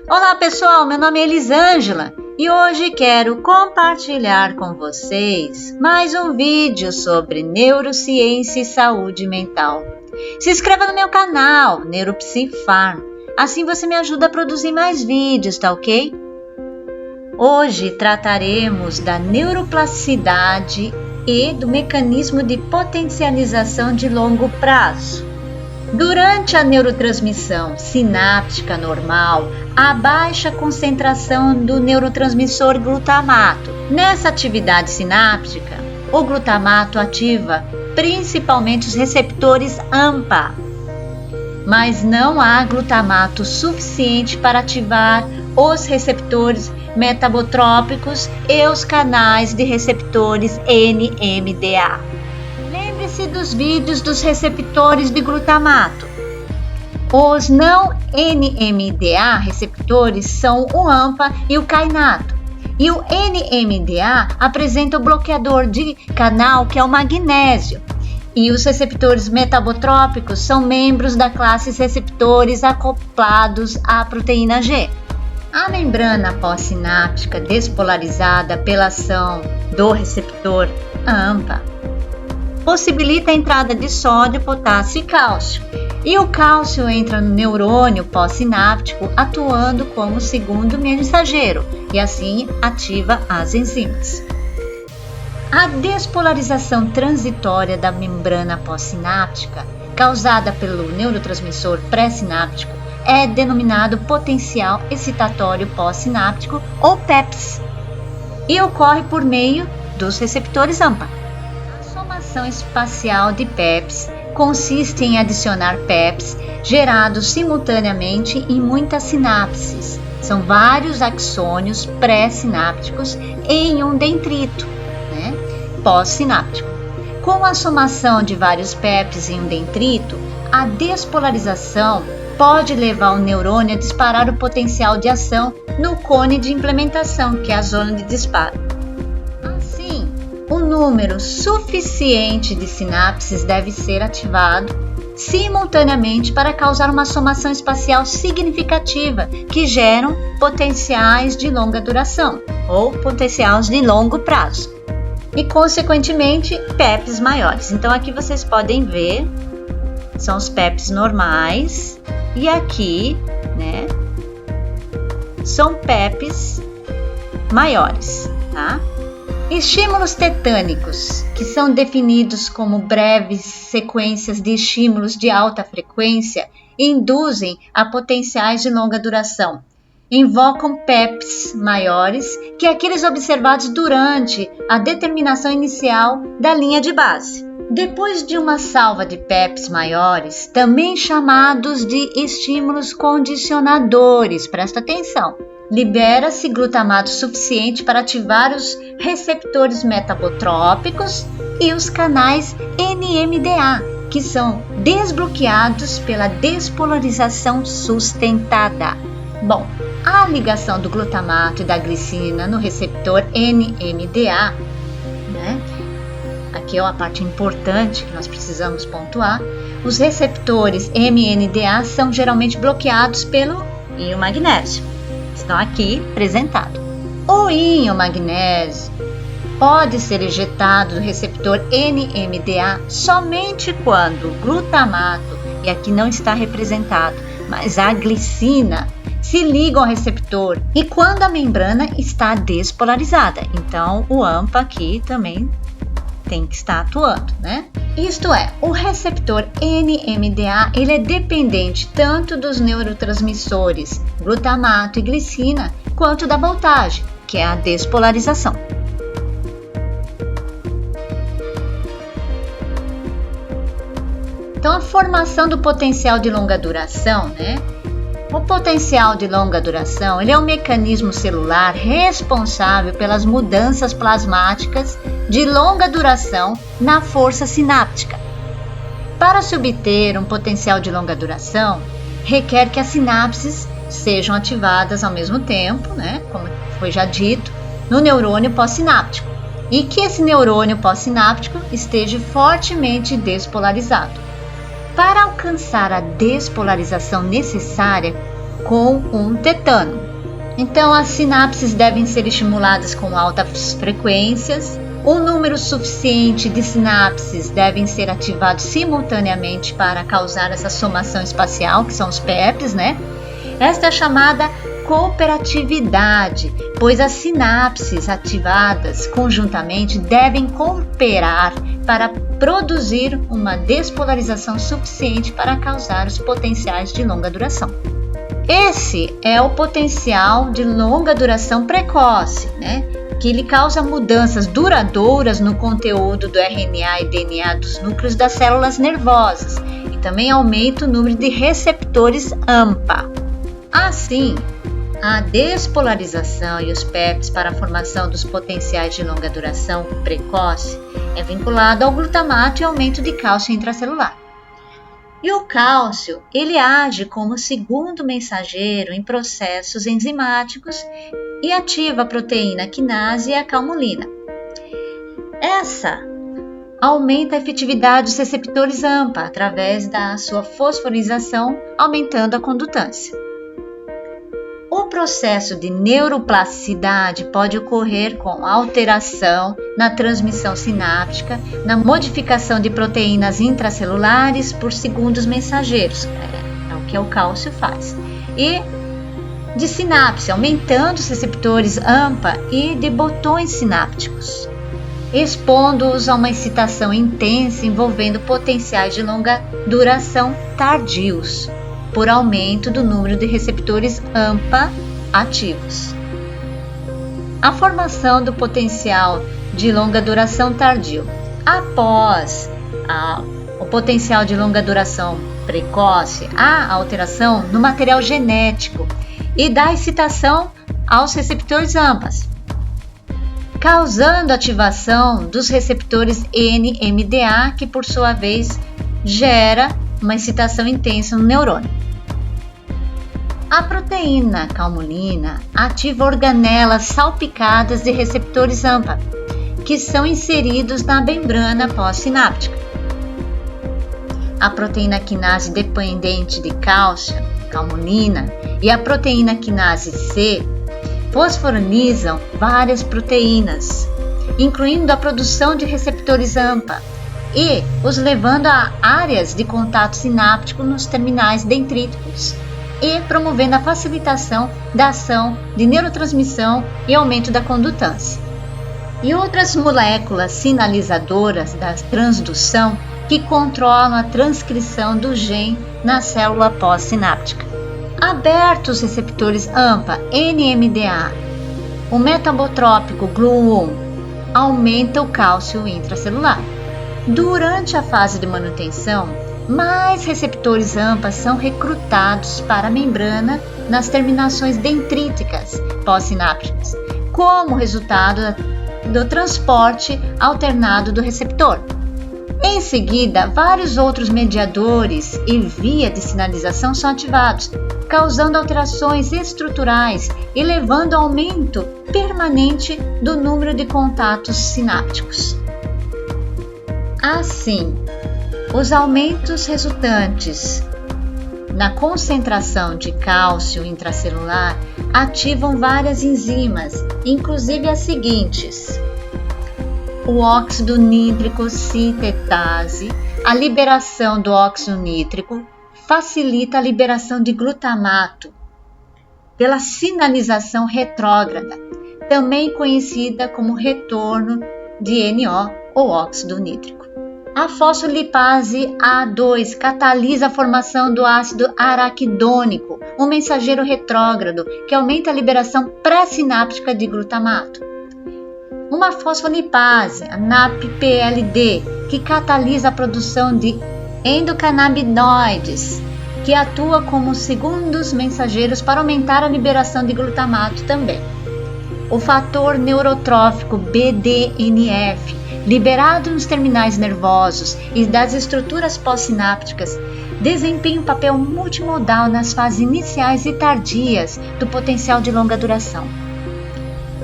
Olá pessoal, meu nome é Elisângela e hoje quero compartilhar com vocês mais um vídeo sobre neurociência e saúde mental. Se inscreva no meu canal, NeuroPsyFarm, assim você me ajuda a produzir mais vídeos, tá ok? Hoje trataremos da neuroplasticidade e do mecanismo de potencialização de longo prazo. Durante a neurotransmissão sináptica normal, há baixa concentração do neurotransmissor glutamato. Nessa atividade sináptica, o glutamato ativa principalmente os receptores AMPA, mas não há glutamato suficiente para ativar os receptores metabotrópicos e os canais de receptores NMDA. Lembre-se dos vídeos dos receptores de glutamato. Os não NMDA receptores são o AMPA e o kainato. E o NMDA apresenta o bloqueador de canal, que é o magnésio. E os receptores metabotrópicos são membros da classe receptores acoplados à proteína G. A membrana pós-sináptica despolarizada pela ação do receptor AMPA possibilita a entrada de sódio, potássio e cálcio. E o cálcio entra no neurônio pós-sináptico atuando como segundo mensageiro e assim ativa as enzimas. A despolarização transitória da membrana pós-sináptica, causada pelo neurotransmissor pré-sináptico, é denominado potencial excitatório pós-sináptico ou PEPS e ocorre por meio dos receptores AMPA. A somação espacial de PEPs consiste em adicionar PEPs gerados simultaneamente em muitas sinapses. São vários axônios pré-sinápticos em um dendrito, pós-sináptico. Com a somação de vários PEPs em um dendrito, a despolarização pode levar o neurônio a disparar o potencial de ação no cone de implementação, que é a zona de disparo. Assim, um número suficiente de sinapses deve ser ativado simultaneamente para causar uma somação espacial significativa que geram potenciais de longa duração ou potenciais de longo prazo e, consequentemente, PEPs maiores. Então, aqui vocês podem ver, são os PEPs normais e aqui, são PEPs maiores, tá? Estímulos tetânicos, que são definidos como breves sequências de estímulos de alta frequência, induzem a potenciais de longa duração. Invocam PEPs maiores que aqueles observados durante a determinação inicial da linha de base. Depois de uma salva de PEPs maiores, também chamados de estímulos condicionadores, presta atenção, libera-se glutamato suficiente para ativar os receptores metabotrópicos e os canais NMDA, que são desbloqueados pela despolarização sustentada. Bom, a ligação do glutamato e da glicina no receptor NMDA, aqui é uma parte importante que nós precisamos pontuar, os receptores MNDA são geralmente bloqueados pelo íon magnésio. Estão aqui apresentados. O íon magnésio pode ser ejetado do receptor NMDA somente quando o glutamato, e aqui não está representado, mas a glicina, se ligam ao receptor e quando a membrana está despolarizada. Então, o AMPA aqui também tem que estar atuando, Isto é, o receptor NMDA ele é dependente tanto dos neurotransmissores glutamato e glicina, quanto da voltagem, que é a despolarização. Então, a formação do potencial de longa duração, O potencial de longa duração ele é um mecanismo celular responsável pelas mudanças plasmáticas de longa duração na força sináptica. Para se obter um potencial de longa duração, requer que as sinapses sejam ativadas ao mesmo tempo, como foi já dito, no neurônio pós-sináptico, e que esse neurônio pós-sináptico esteja fortemente despolarizado. Para alcançar a despolarização necessária, com um tetano. Então, as sinapses devem ser estimuladas com altas frequências. Um número suficiente de sinapses devem ser ativados simultaneamente para causar essa somação espacial, que são os PEPs, né? Esta é chamada cooperatividade, pois as sinapses ativadas conjuntamente devem cooperar para produzir uma despolarização suficiente para causar os potenciais de longa duração. Esse é o potencial de longa duração precoce, né? Que ele causa mudanças duradouras no conteúdo do RNA e DNA dos núcleos das células nervosas e também aumenta o número de receptores AMPA. Assim, a despolarização e os PEPs para a formação dos potenciais de longa duração precoce é vinculado ao glutamato e aumento de cálcio intracelular. E o cálcio, ele age como segundo mensageiro em processos enzimáticos e ativa a proteína quinase e a calmolina. Essa aumenta a efetividade dos receptores AMPA através da sua fosforização, aumentando a condutância. O processo de neuroplasticidade pode ocorrer com alteração na transmissão sináptica, na modificação de proteínas intracelulares por segundos mensageiros, é o que o cálcio faz, e de sinapse, aumentando os receptores AMPA e de botões sinápticos, expondo-os a uma excitação intensa envolvendo potenciais de longa duração tardios, por aumento do número de receptores AMPA ativos. A formação do potencial de longa duração tardio. Após o potencial de longa duração precoce, há alteração no material genético e dá excitação aos receptores AMPAs, causando ativação dos receptores NMDA, que por sua vez gera uma excitação intensa no neurônio. A proteína calmolina ativa organelas salpicadas de receptores AMPA, que são inseridos na membrana pós-sináptica. A proteína quinase dependente de cálcio, calmolina, e a proteína quinase C fosforonizam várias proteínas, incluindo a produção de receptores AMPA, e os levando a áreas de contato sináptico nos terminais dendríticos e promovendo a facilitação da ação de neurotransmissão e aumento da condutância. E outras moléculas sinalizadoras da transdução que controlam a transcrição do gene na célula pós-sináptica. Abertos os receptores AMPA, NMDA, o metabotrópico GLU1 aumenta o cálcio intracelular. Durante a fase de manutenção, mais receptores AMPA são recrutados para a membrana nas terminações dendríticas pós-sinápticas, como resultado do transporte alternado do receptor. Em seguida, vários outros mediadores e via de sinalização são ativados, causando alterações estruturais e levando ao aumento permanente do número de contatos sinápticos. Assim, os aumentos resultantes na concentração de cálcio intracelular ativam várias enzimas, inclusive as seguintes: o óxido nítrico sintetase. A liberação do óxido nítrico facilita a liberação de glutamato pela sinalização retrógrada, também conhecida como retorno de NO ou óxido nítrico. A fosfolipase A2 catalisa a formação do ácido araquidônico, um mensageiro retrógrado que aumenta a liberação pré-sináptica de glutamato. Uma fosfolipase, a NAPPLD, que catalisa a produção de endocannabinoides, que atua como segundos mensageiros para aumentar a liberação de glutamato também. O fator neurotrófico BDNF, liberado nos terminais nervosos e das estruturas pós-sinápticas, desempenha um papel multimodal nas fases iniciais e tardias do potencial de longa duração.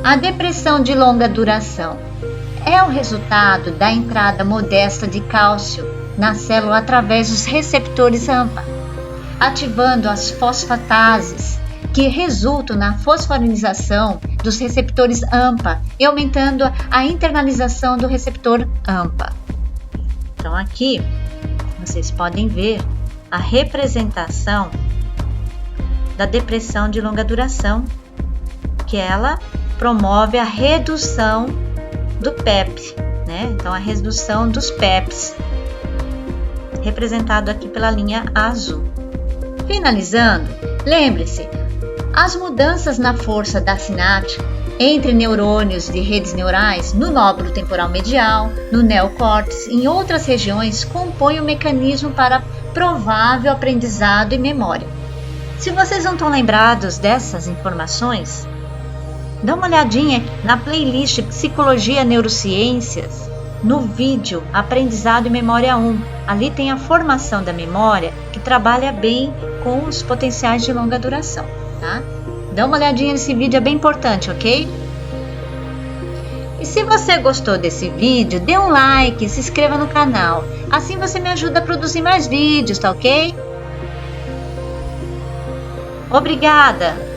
A depressão de longa duração é o resultado da entrada modesta de cálcio na célula através dos receptores AMPA. ativando as fosfatases, que resultam na fosforinização dos receptores AMPA e aumentando a internalização do receptor AMPA. Então aqui vocês podem ver a representação da depressão de longa duração, que ela promove a redução do PEP, né? Então a redução dos PEPs, representado aqui pela linha azul. Finalizando, lembre-se, as mudanças na força da sináptica entre neurônios de redes neurais no lóbulo temporal medial, no neocórtex e em outras regiões compõem o mecanismo para provável aprendizado e memória. Se vocês não estão lembrados dessas informações, dá uma olhadinha na playlist Psicologia Neurociências, no vídeo Aprendizado e Memória 1. Ali tem a formação da memória, que trabalha bem com os potenciais de longa duração, tá? Dá uma olhadinha nesse vídeo, é bem importante, ok? E se você gostou desse vídeo, dê um like, se inscreva no canal. Assim você me ajuda a produzir mais vídeos, tá ok? Obrigada!